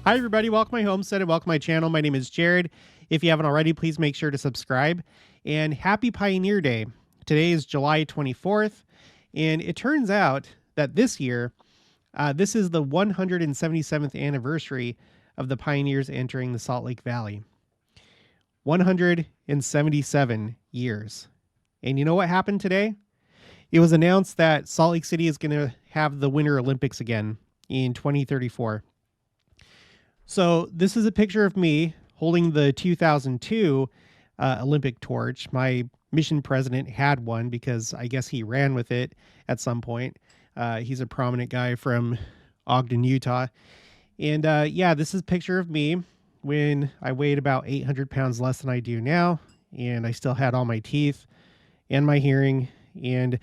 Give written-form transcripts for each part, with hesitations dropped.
Hi, everybody. Welcome to my homestead and welcome to my channel. My name is Jared. If you haven't already, please make sure to subscribe. And happy Pioneer Day. Today is July 24th. And it turns out that this year, this is the 177th anniversary of the pioneers entering the Salt Lake Valley. 177 years. And you know what happened today? It was announced that Salt Lake City is going to have the Winter Olympics again in 2034. So this is a picture of me holding the 2002 Olympic torch. My mission president had one because I guess he ran with it at some point. He's a prominent guy from Ogden, Utah. And yeah, this is a picture of me when I weighed about 800 pounds less than I do now. And I still had all my teeth and my hearing. And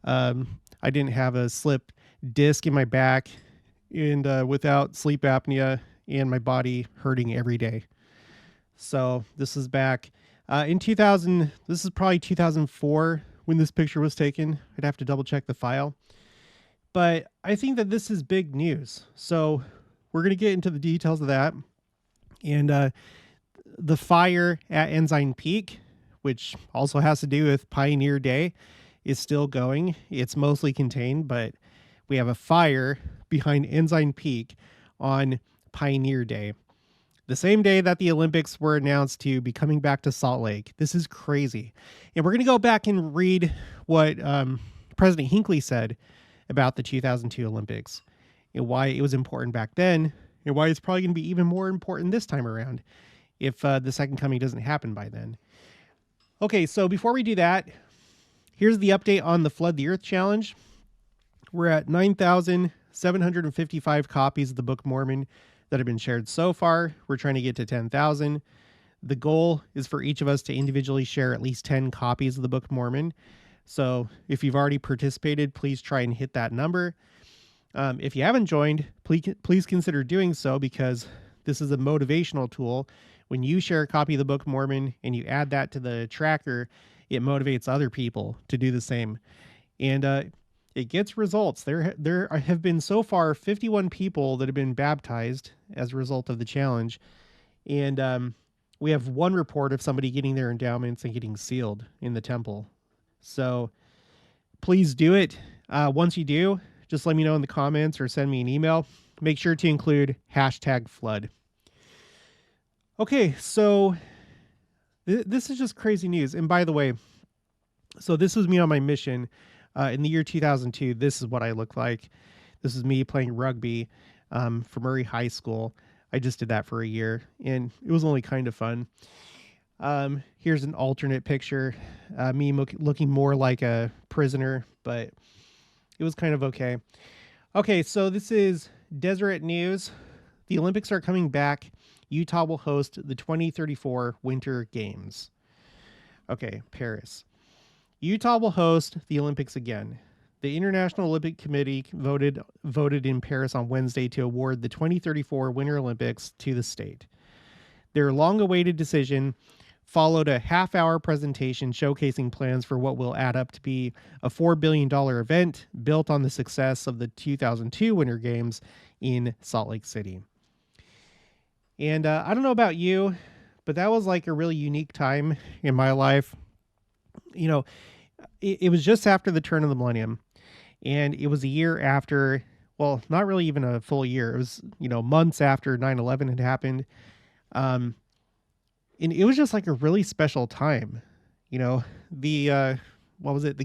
I didn't have a slip disc in my back and without sleep apnea and my body hurting every day. So this is back in 2000. This is probably 2004 when this picture was taken. I'd have to double check the file. But I think that this is big news. So we're going to get into the details of that. And the fire at Ensign Peak, which also has to do with Pioneer Day, is still going. It's mostly contained, but we have a fire behind Ensign Peak on Pioneer Day, the same day that the Olympics were announced to be coming back to Salt Lake. This is crazy. And we're going to go back and read what President Hinckley said about the 2002 Olympics and why it was important back then and why it's probably going to be even more important this time around if the second coming doesn't happen by then. Okay, so before we do that, here's the update on the Flood the Earth Challenge. We're at 9,755 copies of the Book of Mormon that have been shared so far. We're trying to get to 10,000. The goal is for each of us to individually share at least 10 copies of the Book of Mormon. So if you've already participated, please try and hit that number. If you haven't joined, please consider doing so, because this is a motivational tool. When you share a copy of the Book of Mormon and you add that to the tracker, it motivates other people to do the same. And it gets results. There have been so far 51 people that have been baptized as a result of the challenge. And we have one report of somebody getting their endowments and getting sealed in the temple. So please do it. Once you do, just let me know in the comments or send me an email. Make sure to include #flood. Okay, so this is just crazy news. And by the way, so this was me on my mission. In the year 2002, this is what I look like. This is me playing rugby for Murray High School. I just did that for a year, and it was only kind of fun. Here's an alternate picture, me looking more like a prisoner, but it was kind of okay. Okay, so this is Deseret News. The Olympics are coming back. Utah will host the 2034 Winter Games. Okay, Paris. Utah will host the Olympics again. The International Olympic Committee voted in Paris on Wednesday to award the 2034 Winter Olympics to the state. Their long-awaited decision followed a half-hour presentation showcasing plans for what will add up to be a $4 billion event built on the success of the 2002 Winter Games in Salt Lake City. And I don't know about you, but that was like a really unique time in my life. You know, it was just after the turn of the millennium, and it was a year after, well, not really even a full year. It was, months after 9/11 had happened. And it was just like a really special time. The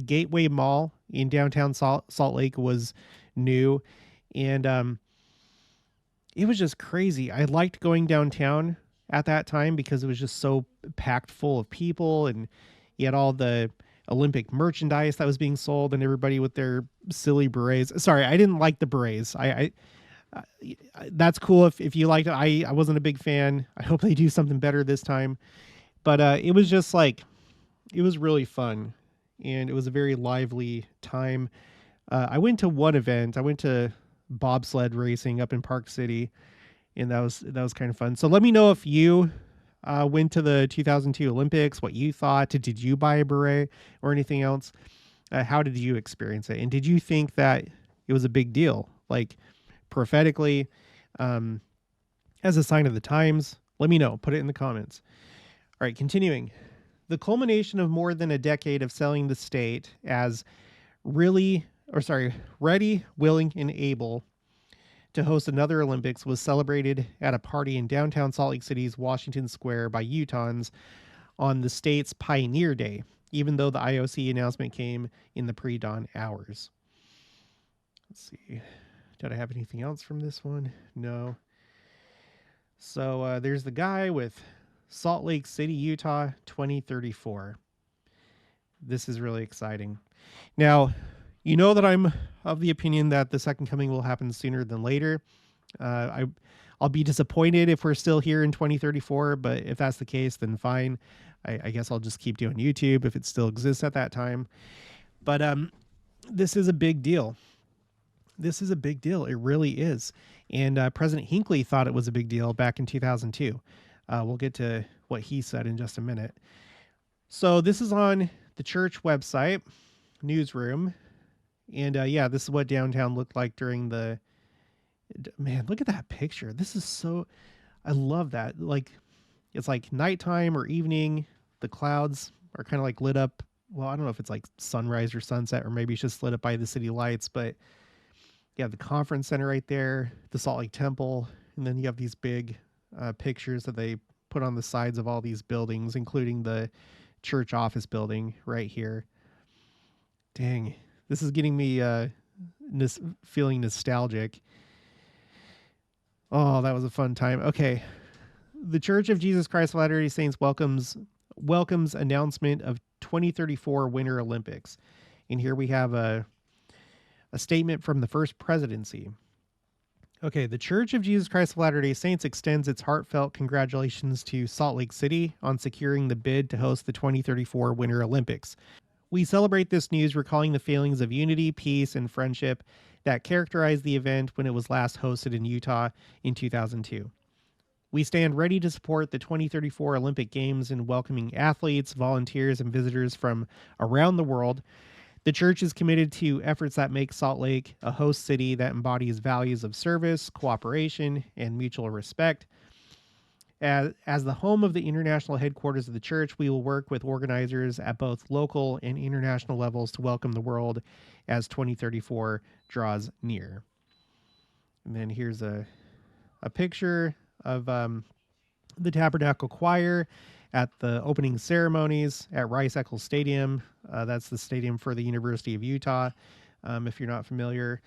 Gateway Mall in downtown Salt Lake was new. And it was just crazy. I liked going downtown at that time because it was just so packed full of people, and you had all the Olympic merchandise that was being sold and everybody with their silly berets. Sorry, I didn't like the berets. That's cool if you liked it. I wasn't a big fan. I hope they do something better this time. But it was just like, it was really fun. And it was a very lively time. I went to one event. I went to bobsled racing up in Park City. And that was kind of fun. So let me know if you went to the 2002 Olympics, what you thought. Did you buy a beret or anything else? How did you experience it? And did you think that it was a big deal? Like prophetically, as a sign of the times? Let me know. Put it in the comments. All right, continuing. The culmination of more than a decade of selling the state as ready, willing, and able to host another Olympics was celebrated at a party in downtown Salt Lake City's Washington Square by Utahns on the state's Pioneer Day, even though the IOC announcement came in the pre-dawn hours. Let's see. Did I have anything else from this one? No. So there's the guy with Salt Lake City, Utah, 2034. This is really exciting. Now, you know that I'm of the opinion that the second coming will happen sooner than later. I'll be disappointed if we're still here in 2034, but if that's the case, then fine. I guess I'll just keep doing YouTube if it still exists at that time. But this is a big deal. This is a big deal. It really is. And President Hinckley thought it was a big deal back in 2002. We'll get to what he said in just a minute. So this is on the church website, newsroom. And yeah, this is what downtown looked like during the... Man, look at that picture. This is so... I love that. Like, it's like nighttime or evening. The clouds are kind of like lit up. Well, I don't know if it's like sunrise or sunset, or maybe it's just lit up by the city lights, but yeah, the conference center right there, the Salt Lake Temple, and then you have these big pictures that they put on the sides of all these buildings, including the church office building right here. Dang, this is getting me feeling nostalgic. Oh, that was a fun time. Okay, the Church of Jesus Christ of Latter-day Saints welcomes announcement of 2034 Winter Olympics, and here we have a statement from the first presidency. Okay, the Church of Jesus Christ of Latter-day Saints extends its heartfelt congratulations to Salt Lake City on securing the bid to host the 2034 Winter Olympics. We celebrate this news recalling the feelings of unity, peace, and friendship that characterized the event when it was last hosted in Utah in 2002. We stand ready to support the 2034 Olympic Games in welcoming athletes, volunteers, and visitors from around the world. The church is committed to efforts that make Salt Lake a host city that embodies values of service, cooperation, and mutual respect. As the home of the international headquarters of the church, we will work with organizers at both local and international levels to welcome the world as 2034 draws near. And then here's a picture of the Tabernacle Choir at the opening ceremonies at Rice-Eccles Stadium. That's the stadium for the University of Utah, if you're not familiar.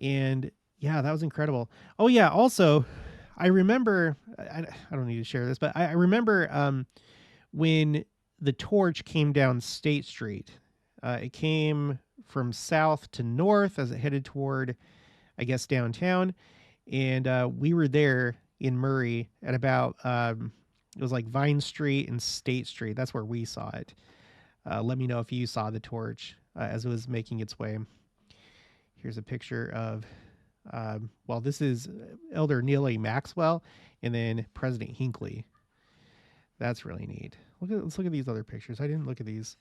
And yeah, that was incredible. Oh yeah, also, I remember, I don't need to share this, but I remember when the torch came down State Street. It came from south to north as it headed toward, I guess, downtown. And we were there in Murray at about... it was like Vine Street and State Street. That's where we saw it. Let me know if you saw the torch as it was making its way. Here's a picture of, well, this is Elder Neil A. Maxwell and then President Hinckley. That's really neat. Let's look at these other pictures. I didn't look at these.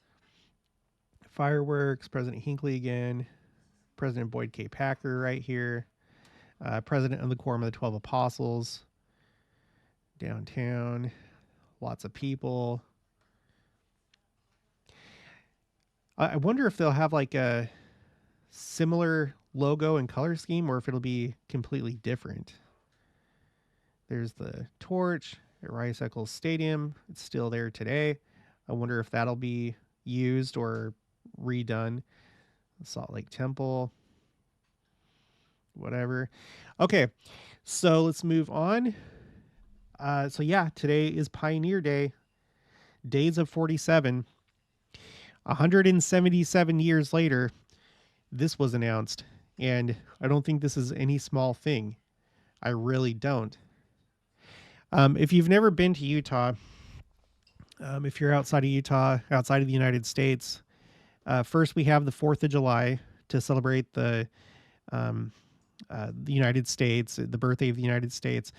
Fireworks, President Hinckley again, President Boyd K. Packer right here, President of the Quorum of the 12 Apostles. Downtown, lots of people. I wonder if they'll have like a similar logo and color scheme or if it'll be completely different. There's the torch at Rice-Eccles Stadium. It's still there today. I wonder if that'll be used or redone. The Salt Lake Temple. Whatever. Okay, so let's move on. So yeah, today is Pioneer Day, days of 47. 177 years later, this was announced, and I don't think this is any small thing. I really don't. If you've never been to Utah, if you're outside of Utah, outside of the United States, first we have the 4th of July to celebrate the United States, the birthday of the United States.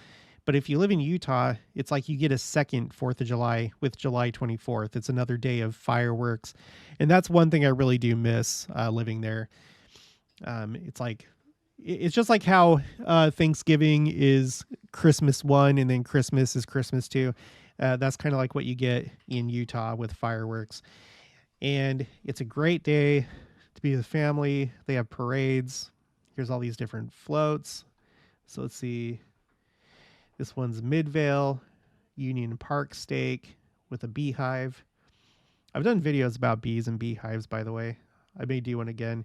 But if you live in Utah, it's like you get a second 4th of July with July 24th. It's another day of fireworks. And that's one thing I really do miss living there. It's like it's just like how Thanksgiving is Christmas 1 and then Christmas is Christmas 2. That's kind of like what you get in Utah with fireworks. And it's a great day to be with family. They have parades. Here's all these different floats. So let's see. This one's Midvale Union Park steak with a beehive. I've done videos about bees and beehives, by the way. I may do one again.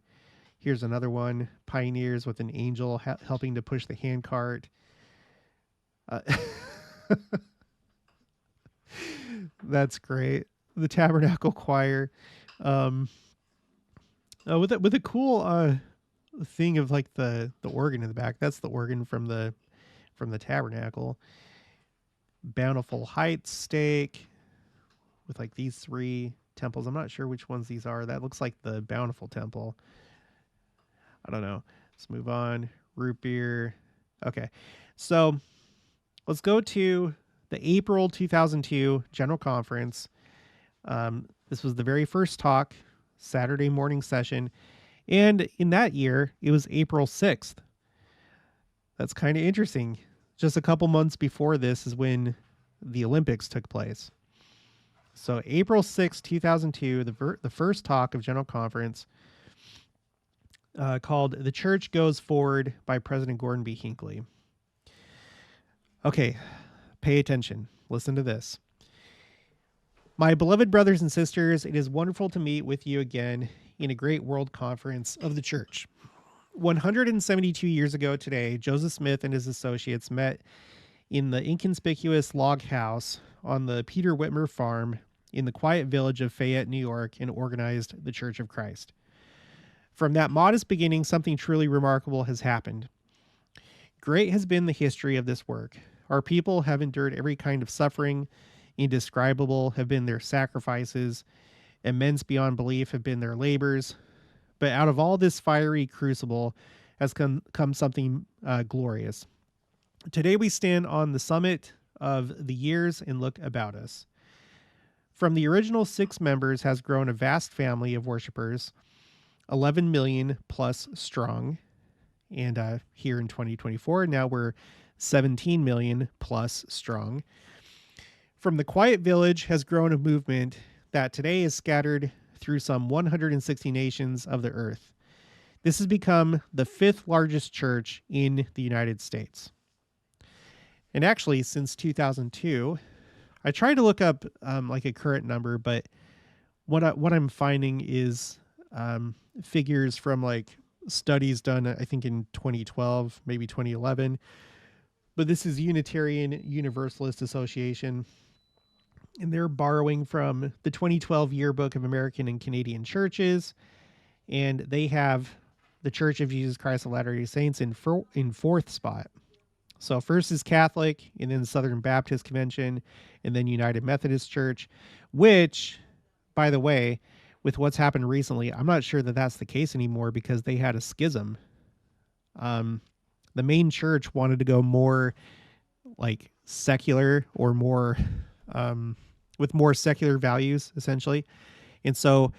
Here's another one. Pioneers with an angel helping to push the handcart. That's great. The Tabernacle Choir. With a cool thing of like the organ in the back. That's the organ from the Tabernacle. Bountiful Heights steak with like these 3 temples. I'm not sure which ones these are. That looks like the Bountiful Temple. I don't know. Let's move on. Root beer. Okay. So let's go to the April 2002 General Conference. This was the very first talk, Saturday morning session. And in that year, it was April 6th. That's kind of interesting. Just a couple months before this is when the Olympics took place. So April 6th, 2002, the first talk of General Conference, called The Church Goes Forward by President Gordon B. Hinckley. Okay, pay attention. Listen to this. My beloved brothers and sisters, it is wonderful to meet with you again in a great world conference of the church. 172 years ago today, Joseph Smith and his associates met in the inconspicuous log house on the Peter Whitmer farm in the quiet village of Fayette, New York, and organized the Church of Christ. From that modest beginning, something truly remarkable has happened. Great has been the history of this work. Our people have endured every kind of suffering. Indescribable have been their sacrifices. Immense beyond belief have been their labors. But out of all this fiery crucible has come something glorious. Today we stand on the summit of the years and look about us. From the original 6 members has grown a vast family of worshipers, 11 million plus strong. And here in 2024, now we're 17 million plus strong. From the quiet village has grown a movement that today is scattered through some 160 nations of the earth. This has become the 5th largest church in the United States. And actually, since 2002, I tried to look up like a current number, but what I'm finding is figures from like studies done, I think in 2012, maybe 2011. But this is Unitarian Universalist Association, and they're borrowing from the 2012 Yearbook of American and Canadian Churches, and they have the Church of Jesus Christ of Latter-day Saints in 4th spot. So first is Catholic, and then Southern Baptist Convention, and then United Methodist Church, which, by the way, with what's happened recently, I'm not sure that that's the case anymore because they had a schism. The main church wanted to go more like secular or more with more secular values, essentially. And so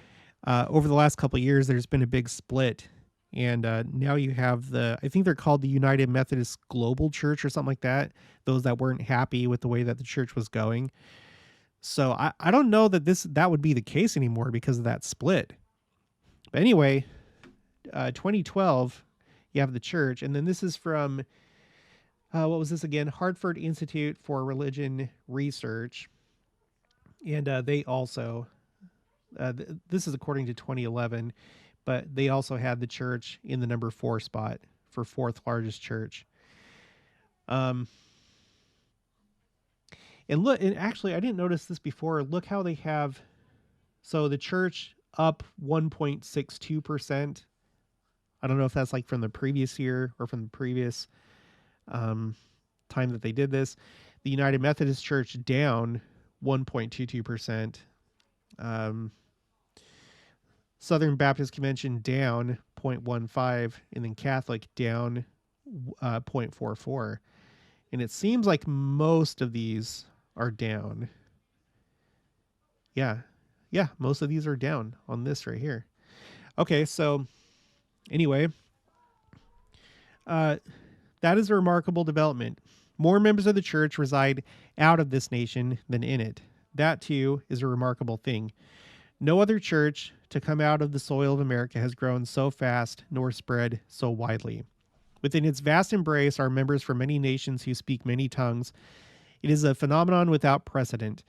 over the last couple of years, there's been a big split. And now you have I think they're called the United Methodist Global Church or something like that, those that weren't happy with the way that the church was going. So I don't know that that would be the case anymore because of that split. But anyway, 2012, you have the church. And then this is from, what was this again? Hartford Institute for Religion Research. And they also, this is according to 2011, but they also had the church in the number 4 spot for 4th largest church. And look, and actually, I didn't notice this before. Look how they have, so the church up 1.62%. I don't know if that's like from the previous year or from the previous time that they did this. The United Methodist Church down 1.22%. Southern Baptist Convention down 0.15, and then Catholic down 0.44. And it seems like most of these are down. Yeah, most of these are down on this right here. Okay, so anyway, Uh, that is a remarkable development. More members of the church reside out of this nation than in it. That, too, is a remarkable thing. No other church to come out of the soil of America has grown so fast nor spread so widely. Within its vast embrace are members from many nations who speak many tongues. It is a phenomenon without precedent.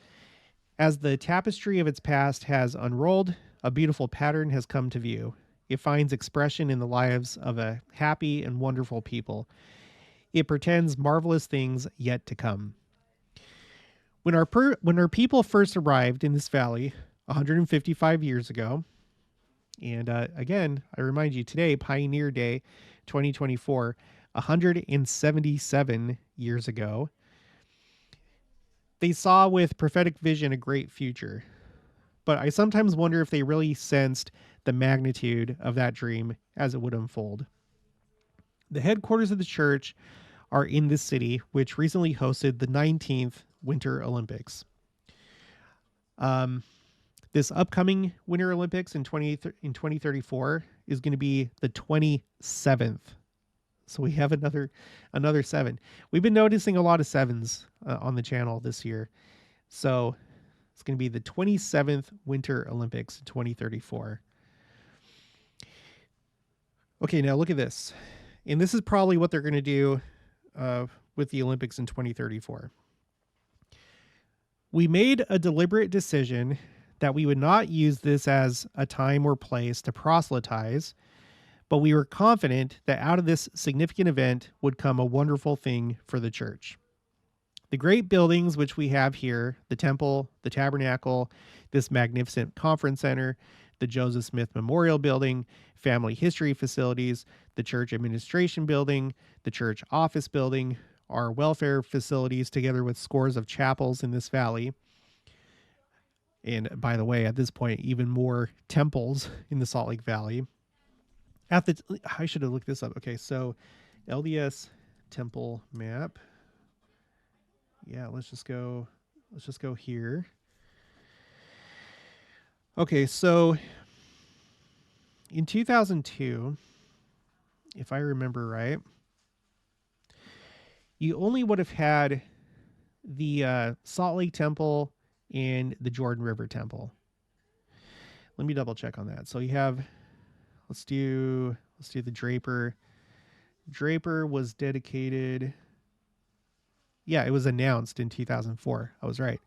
As the tapestry of its past has unrolled, a beautiful pattern has come to view. It finds expression in the lives of a happy and wonderful people. It portends marvelous things yet to come. When our people first arrived in this valley 155 years ago, and again, I remind you today, Pioneer Day 2024, 177 years ago, they saw with prophetic vision a great future. But I sometimes wonder if they really sensed the magnitude of that dream as it would unfold. The headquarters of the church are in this city, which recently hosted the 19th Winter Olympics. This upcoming Winter Olympics in 2034 is going to be the 27th. So we have another 7. We've been noticing a lot of 7s on the channel this year. So it's going to be the 27th Winter Olympics in 2034. Okay, now look at this. And this is probably what they're going to do with the Olympics in 2034. We made a deliberate decision that we would not use this as a time or place to proselytize, but we were confident that out of this significant event would come a wonderful thing for the church. The great buildings which we have here, the temple, the tabernacle, this magnificent conference center, the Joseph Smith Memorial Building, family history facilities, the church administration building, the church office building, our welfare facilities, together with scores of chapels in this valley. And by the way, at this point, even more temples in the Salt Lake Valley. I should have looked this up. Okay, so LDS temple map. Yeah, let's just go here. Okay, so in 2002, if I remember right, you only would have had the Salt Lake Temple and the Jordan River Temple. Let me double check on that. So you have, let's do the Draper. Draper was dedicated. Yeah, it was announced in 2004. I was right.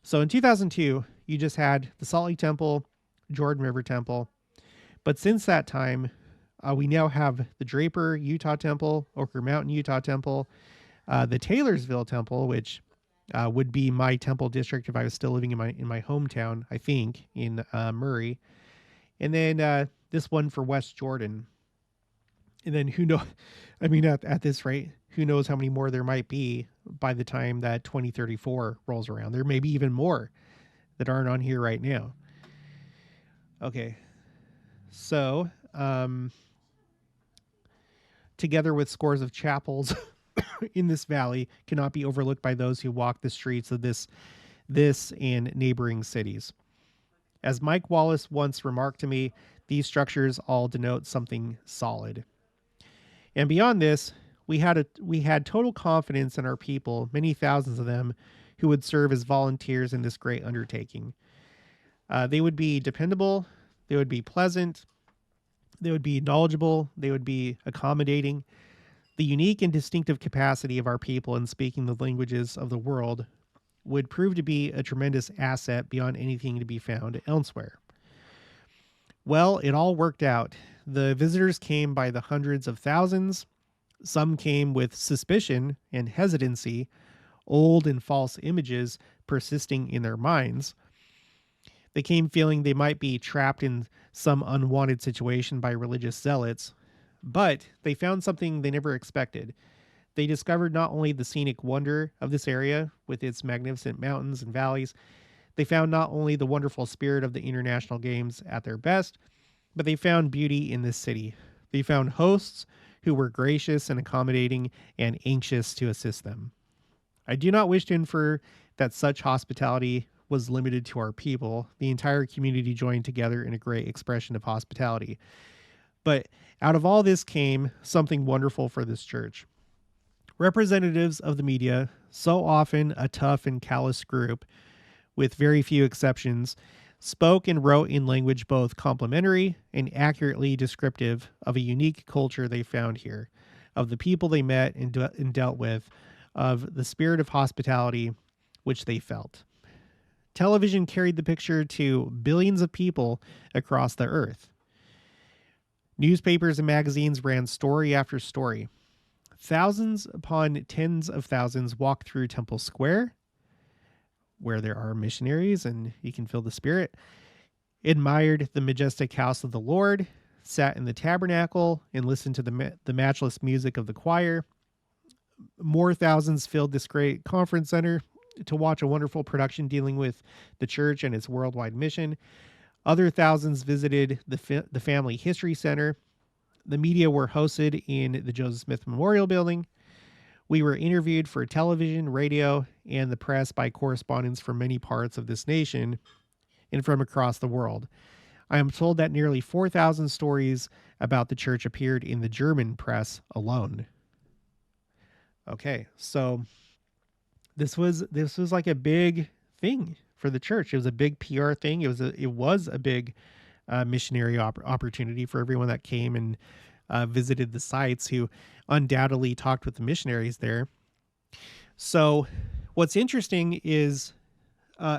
So in 2002, you just had the Salt Lake Temple, Jordan River Temple. But since that time, we now have the Draper Utah Temple, Oquirrh Mountain Utah Temple, the Taylorsville Temple, which would be my temple district if I was still living in my hometown, I think, in Murray. And then this one for West Jordan. And then who knows? I mean, at this rate, who knows how many more there might be by the time that 2034 rolls around. There may be even more that aren't on here right now. Okay. So, together with scores of chapels in this valley, cannot be overlooked by those who walk the streets of this and neighboring cities. As Mike Wallace once remarked to me, these structures all denote something solid. And beyond this, we had total confidence in our people, many thousands of them, who would serve as volunteers in this great undertaking. They would be dependable, they would be pleasant, they would be knowledgeable, they would be accommodating. The unique and distinctive capacity of our people in speaking the languages of the world would prove to be a tremendous asset beyond anything to be found elsewhere. Well, it all worked out. The visitors came by the hundreds of thousands. Some came with suspicion and hesitancy, old and false images persisting in their minds. They came feeling they might be trapped in some unwanted situation by religious zealots, but they found something they never expected. They discovered not only the scenic wonder of this area with its magnificent mountains and valleys, they found not only the wonderful spirit of the international games at their best, but they found beauty in this city. They found hosts who were gracious and accommodating and anxious to assist them. I do not wish to infer that such hospitality was limited to our people. The entire community joined together in a great expression of hospitality. But out of all this came something wonderful for this church. Representatives of the media, so often a tough and callous group, with very few exceptions, spoke and wrote in language both complimentary and accurately descriptive of a unique culture they found here, of the people they met and dealt with, of the spirit of hospitality which they felt. Television carried the picture to billions of people across the earth. Newspapers and magazines ran story after story. Thousands upon tens of thousands walked through Temple Square, where there are missionaries and you can feel the spirit, admired the majestic house of the Lord, sat in the tabernacle and listened to the matchless music of the choir. More thousands filled this great conference center to watch a wonderful production dealing with the church and its worldwide mission. Other thousands visited the Family History Center. The media were hosted in the Joseph Smith Memorial Building. We were interviewed for television, radio, and the press by correspondents from many parts of this nation and from across the world. I am told that nearly 4,000 stories about the church appeared in the German press alone. Okay, so this was like a big thing for the church. It was a big PR thing. It was a big missionary opportunity for everyone that came and visited the sites, who undoubtedly talked with the missionaries there. So what's interesting is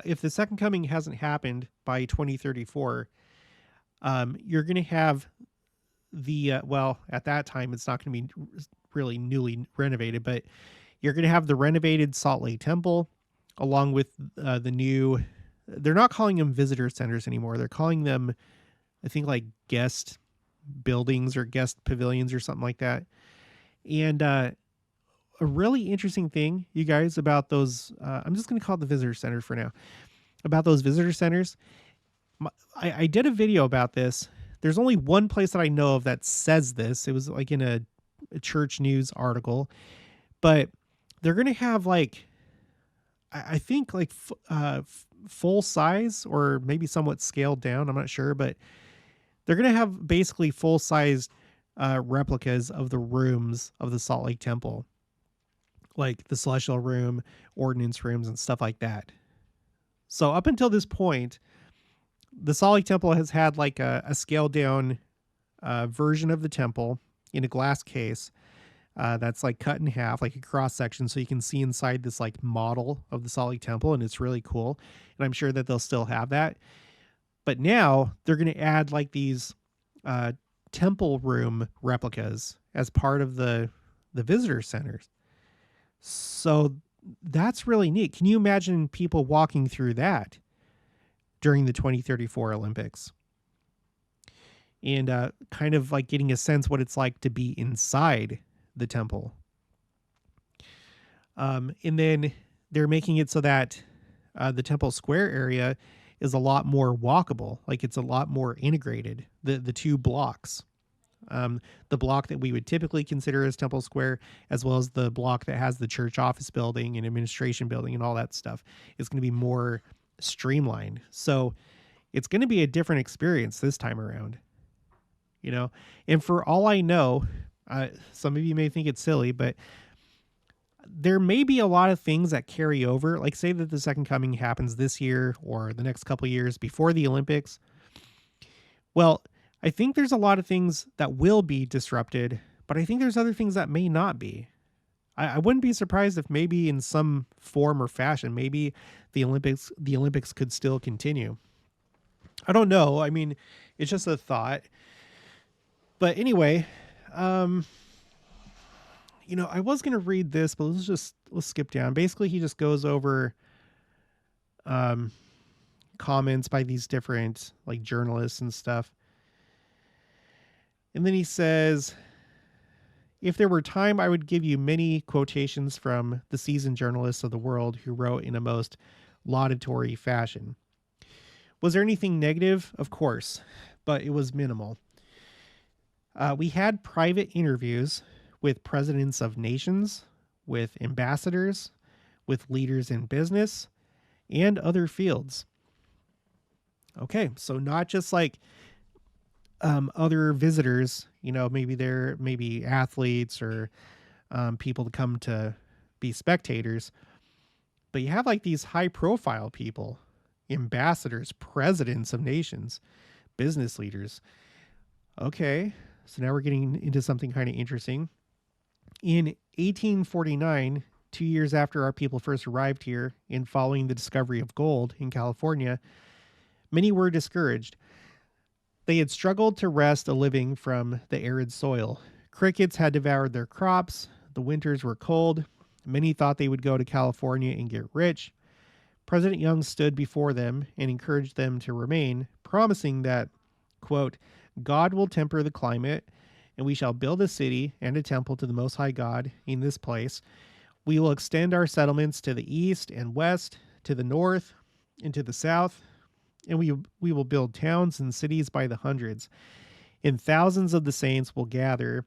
if the second coming hasn't happened by 2034, you're going to have the, well, at that time, it's not going to be really newly renovated, but you're going to have the renovated Salt Lake Temple along with the new, they're not calling them visitor centers anymore. They're calling them, I think, like guest buildings or guest pavilions or something like that. And a really interesting thing, you guys, about those, I'm just going to call it the visitor center for now, about those visitor centers. I did a video about this. There's only one place that I know of that says this. It was like in a church news article, but they're going to have like, I think like full size or maybe somewhat scaled down. I'm not sure, but they're going to have basically full sized replicas of the rooms of the Salt Lake Temple, like the celestial room, ordinance rooms, and stuff like that. So up until this point, the Salt Lake Temple has had like a scaled down version of the temple in a glass case that's like cut in half, like a cross section, so you can see inside this like model of the Salt Lake Temple, and it's really cool. And I'm sure that they'll still have that. But now they're going to add like these temple room replicas as part of the visitor centers. So that's really neat. Can you imagine people walking through that during the 2034 Olympics? And kind of like getting a sense what it's like to be inside the temple. And then they're making it so that the Temple Square area is a lot more walkable. Like it's a lot more integrated. The two blocks, the block that we would typically consider as Temple Square, as well as the block that has the church office building and administration building and all that stuff, is going to be more streamlined. So it's going to be a different experience this time around, you know? And for all I know, some of you may think it's silly, but there may be a lot of things that carry over. Like say that the second coming happens this year or the next couple of years before the Olympics. Well, I think there's a lot of things that will be disrupted, but I think there's other things that may not be. I wouldn't be surprised if maybe in some form or fashion, maybe the Olympics could still continue. I don't know. I mean, it's just a thought. But anyway, you know, I was going to read this, but let's skip down. Basically, he just goes over comments by these different like journalists and stuff. And then he says, if there were time, I would give you many quotations from the seasoned journalists of the world who wrote in a most laudatory fashion. Was there anything negative? Of course, but it was minimal. We had private interviews with presidents of nations, with ambassadors, with leaders in business, and other fields. Okay, so not just like other visitors, maybe they're maybe athletes or people to come to be spectators. But you have like these high profile people, ambassadors, presidents of nations, business leaders. Okay, so now we're getting into something kind of interesting. In 1849, 2 years after our people first arrived here and following the discovery of gold in California, many were discouraged. They had struggled to wrest a living from the arid soil. Crickets had devoured their crops. The winters were cold. Many thought they would go to California and get rich. President Young stood before them and encouraged them to remain, promising that, quote, God will temper the climate, and we shall build a city and a temple to the Most High God in this place. We will extend our settlements to the east and west, to the north and to the south, and we will build towns and cities by the hundreds, and thousands of the saints will gather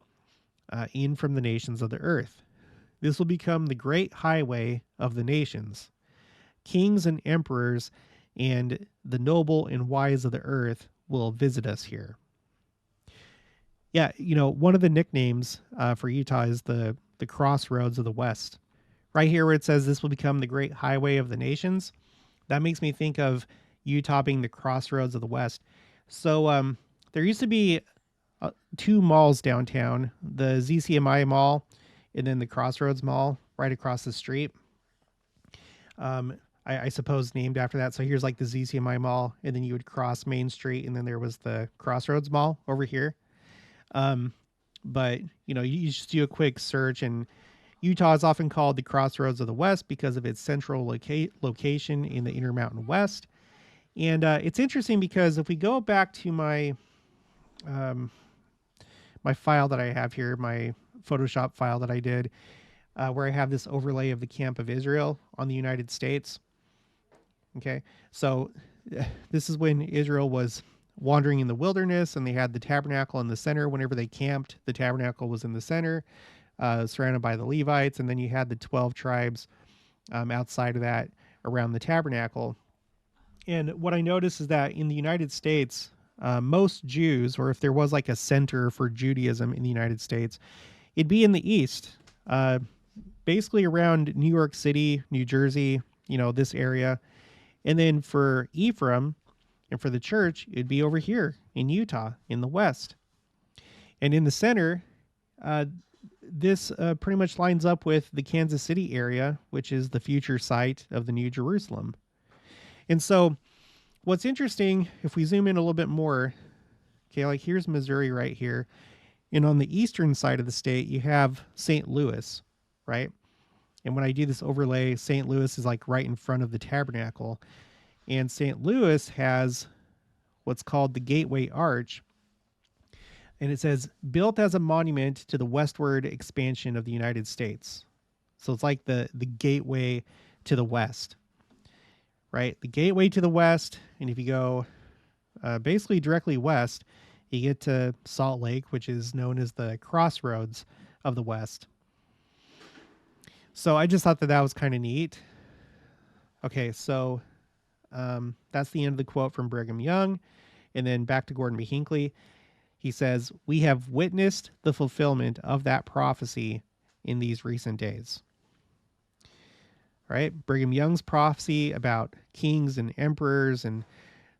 in from the nations of the earth. This will become the great highway of the nations. Kings and emperors and the noble and wise of the earth will visit us here. Yeah, one of the nicknames for Utah is the crossroads of the West. Right here where it says this will become the great highway of the nations, that makes me think of Utah being the crossroads of the West. So there used to be 2 malls downtown, the ZCMI Mall and then the Crossroads Mall right across the street. I suppose named after that. So here's like the ZCMI Mall, and then you would cross Main Street, and then there was the Crossroads Mall over here. But you just do a quick search, and Utah is often called the Crossroads of the West because of its central location in the Intermountain West. And it's interesting because if we go back to my my file that I have here, my Photoshop file that I did, where I have this overlay of the Camp of Israel on the United States. Okay, so this is when Israel was wandering in the wilderness, and they had the tabernacle in the center. Whenever they camped, the tabernacle was in the center, surrounded by the Levites, and then you had the 12 tribes outside of that around the tabernacle. And what I noticed is that in the United States, most Jews, or if there was like a center for Judaism in the United States, it'd be in the east, basically around New York City, New Jersey, this area. And then for Ephraim and for the church, it'd be over here in Utah in the west. And in the center, this pretty much lines up with the Kansas City area, which is the future site of the New Jerusalem. And so what's interesting, if we zoom in a little bit more, okay, like here's Missouri right here. And on the eastern side of the state, you have St. Louis, right? And when I do this overlay, St. Louis is like right in front of the tabernacle. And St. Louis has what's called the Gateway Arch. And it says, built as a monument to the westward expansion of the United States. So it's like the gateway to the west, right? The gateway to the west. And if you go basically directly west, you get to Salt Lake, which is known as the Crossroads of the West. So I just thought that was kind of neat. Okay, so that's the end of the quote from Brigham Young. And then back to Gordon B. Hinckley. He says, we have witnessed the fulfillment of that prophecy in these recent days. All right, Brigham Young's prophecy about kings and emperors and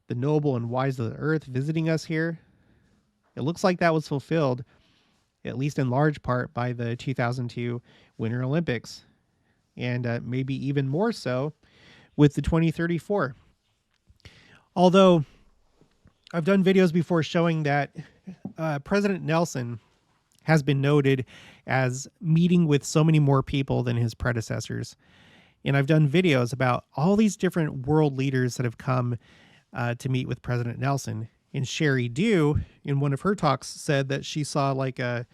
the noble and wise of the earth visiting us here. It looks like that was fulfilled, at least in large part, by the 2002 Winter Olympics, and maybe even more so with the 2034. Although I've done videos before showing that President Nelson has been noted as meeting with so many more people than his predecessors. And I've done videos about all these different world leaders that have come to meet with President Nelson. And Sherry Dew, in one of her talks, said that she saw like a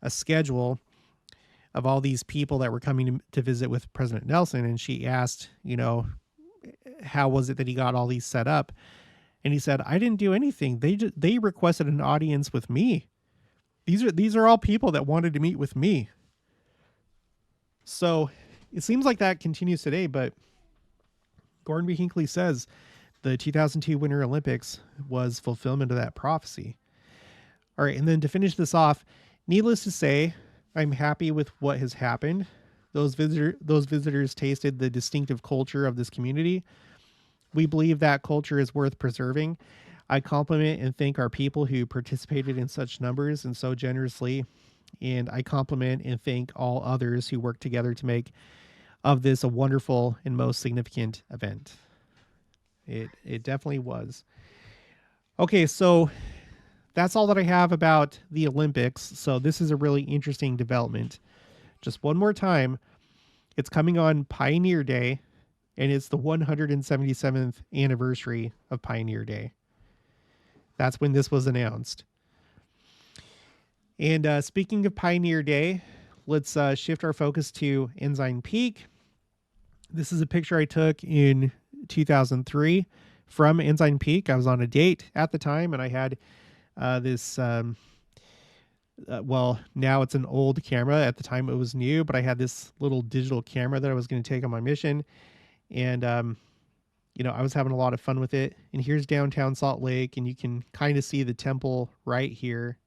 schedule of all these people that were coming to visit with President Nelson. And she asked, how was it that he got all these set up? And he said, I didn't do anything. They requested an audience with me. These are all people that wanted to meet with me. So it seems like that continues today, but Gordon B. Hinckley says the 2002 Winter Olympics was fulfillment of that prophecy. All right, and then to finish this off, needless to say, I'm happy with what has happened. Those visitors tasted the distinctive culture of this community. We believe that culture is worth preserving. I compliment and thank our people who participated in such numbers and so generously, and I compliment and thank all others who worked together to make of this a wonderful and most significant event. It definitely was. Okay, so that's all that I have about the Olympics. So this is a really interesting development. Just one more time, it's coming on Pioneer Day, and it's the 177th anniversary of Pioneer Day. That's when this was announced. And speaking of Pioneer Day, let's shift our focus to Ensign Peak. This is a picture I took in 2003 from Ensign Peak. I was on a date at the time, and I had this, well, now it's an old camera. At the time it was new, but I had this little digital camera that I was going to take on my mission. And, I was having a lot of fun with it. And here's downtown Salt Lake, and you can kind of see the temple right here.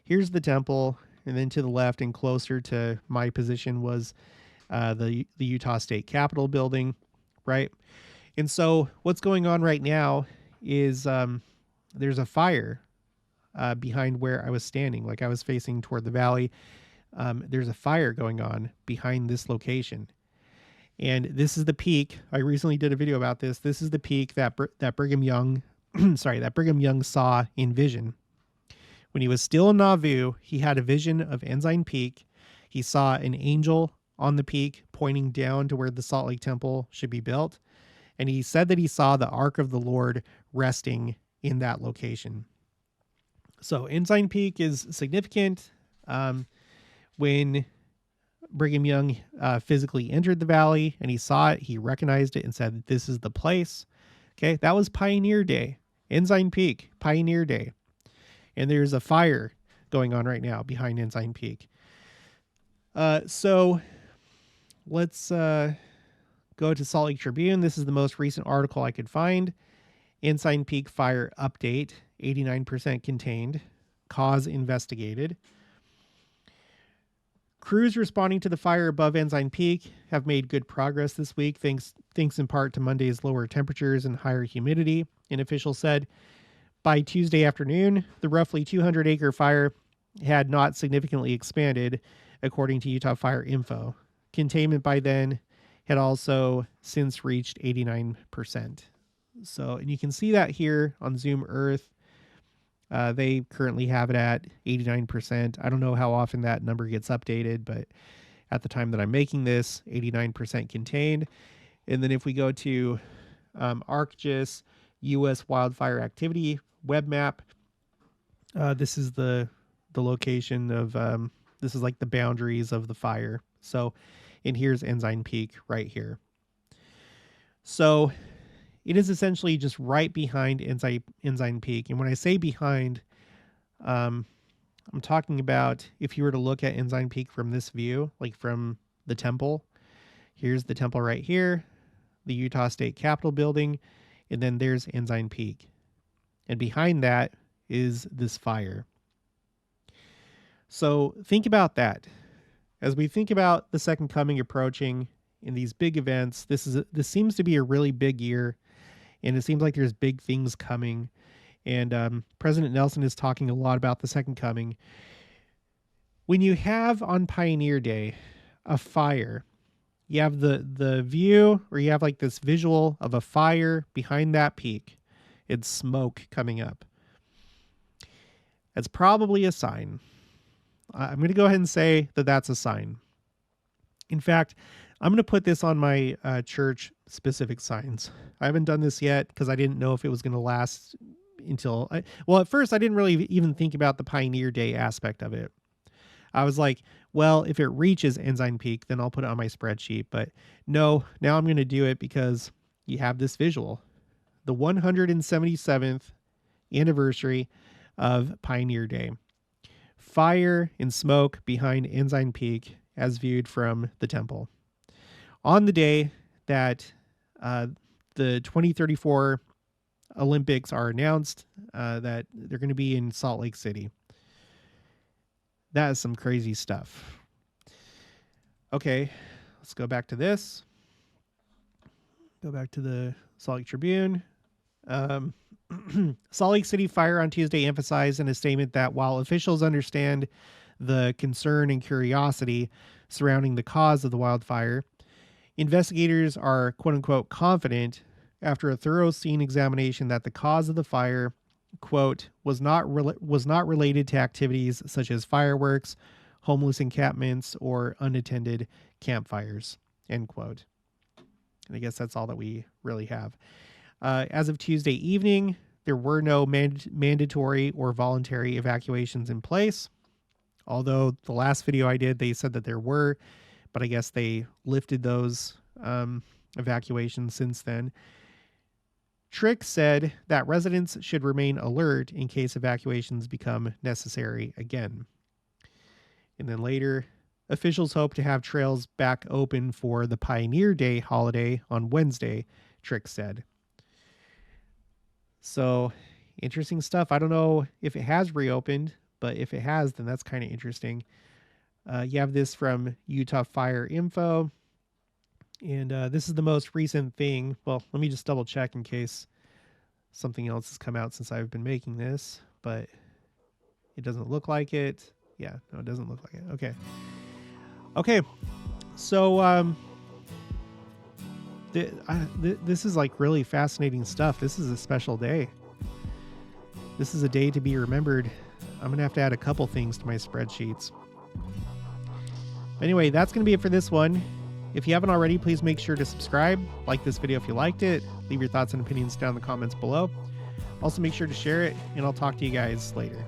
Here's the temple, and then to the left and closer to my position was the Utah State Capitol building, right? And so what's going on right now is there's a fire behind where I was standing. Like I was facing toward the valley. There's a fire going on behind this location. And this is the peak. I recently did a video about this. This is the peak that Brigham Young, that Brigham Young saw in vision. When he was still in Nauvoo, he had a vision of Ensign Peak. He saw an angel on the peak pointing down to where the Salt Lake Temple should be built. And he said that he saw the Ark of the Lord resting in that location. So Ensign Peak is significant. When Brigham Young physically entered the valley and he saw it, he recognized it and said, this is the place. Okay, that was Pioneer Day. Ensign Peak, Pioneer Day. And there's a fire going on right now behind Ensign Peak. So let's go to Salt Lake Tribune. This is the most recent article I could find. Ensign Peak fire update, 89% contained. Cause investigated. Crews responding to the fire above Ensign Peak have made good progress this week, thanks in part to Monday's lower temperatures and higher humidity. An official said by Tuesday afternoon, the roughly 200-acre fire had not significantly expanded, according to Utah Fire Info. Containment by then had also since reached 89%. So, and you can see that here on Zoom Earth. They currently have it at 89%. I don't know how often that number gets updated, but at the time that I'm making this, 89% contained. And then if we go to ArcGIS U.S. Wildfire Activity web map, this is the location of, this is like the boundaries of the fire. So, and here's Ensign Peak right here. So it is essentially just right behind Ensign Peak. And when I say behind, I'm talking about if you were to look at Ensign Peak from this view, like from the temple, here's the temple right here, the Utah State Capitol building, and then there's Ensign Peak. And behind that is this fire. So think about that. As we think about the Second Coming approaching in these big events, this seems to be a really big year. And it seems like there's big things coming. And President Nelson is talking a lot about the Second Coming. When you have on Pioneer Day a fire, you have the view, or you have like this visual of a fire behind that peak. It's smoke coming up. That's probably a sign. I'm going to go ahead and say that that's a sign. In fact, I'm going to put this on my church specific signs. I haven't done this yet because I didn't know if it was going to last until at first I didn't really even think about the Pioneer Day aspect of it. I was like, well, if it reaches Ensign Peak, then I'll put it on my spreadsheet. But no, now I'm going to do it because you have this visual. The 177th anniversary of Pioneer Day. Fire and smoke behind Ensign Peak as viewed from the temple. On the day that the 2034 Olympics are announced, that they're going to be in Salt Lake City. That is some crazy stuff. Okay, let's go back to this. Go back to the Salt Lake Tribune. Salt Lake City Fire on Tuesday emphasized in a statement that while officials understand the concern and curiosity surrounding the cause of the wildfire, investigators are quote unquote confident after a thorough scene examination that the cause of the fire, quote, was not related to activities such as fireworks, homeless encampments, or unattended campfires, end quote. And I guess that's all that we really have. As of Tuesday evening, there were no mandatory or voluntary evacuations in place. Although the last video I did, they said that there were, but I guess they lifted those evacuations since then. Trick said that residents should remain alert in case evacuations become necessary again. And then later, officials hope to have trails back open for the Pioneer Day holiday on Wednesday, Trick said. So, interesting stuff. I don't know if it has reopened, but if it has, then that's kind of interesting. You have this from Utah Fire Info. And this is the most recent thing. Well, let me just double check in case something else has come out since I've been making this, but it doesn't look like it. Yeah, no, it doesn't look like it. Okay. Okay. So, this is like really fascinating stuff. This is a special day. This is a day to be remembered. I'm going to have to add a couple things to my spreadsheets. Anyway, that's going to be it for this one. If you haven't already, please make sure to subscribe, like this video if you liked it, leave your thoughts and opinions down in the comments below. Also, make sure to share it, and I'll talk to you guys later.